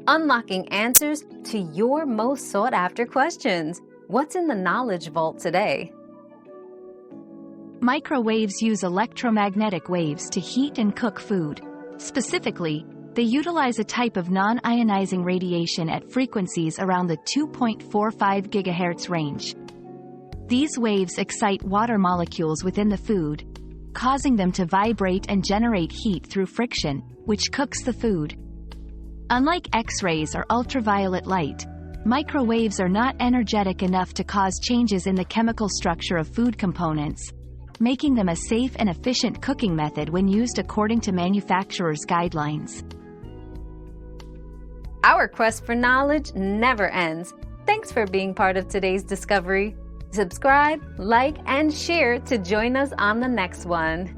unlocking answers to your most sought-after questions. What's in the Knowledge Vault today? Microwaves use electromagnetic waves to heat and cook food. Specifically, they utilize a type of non-ionizing radiation at frequencies around the 2.45 GHz range. These waves excite water molecules within the food, causing them to vibrate and generate heat through friction, which cooks the food. Unlike X-rays or ultraviolet light, microwaves are not energetic enough to cause changes in the chemical structure of food components, making them a safe and efficient cooking method when used according to manufacturers' guidelines. Our quest for knowledge never ends. Thanks for being part of today's discovery. Subscribe, like, and share to join us on the next one.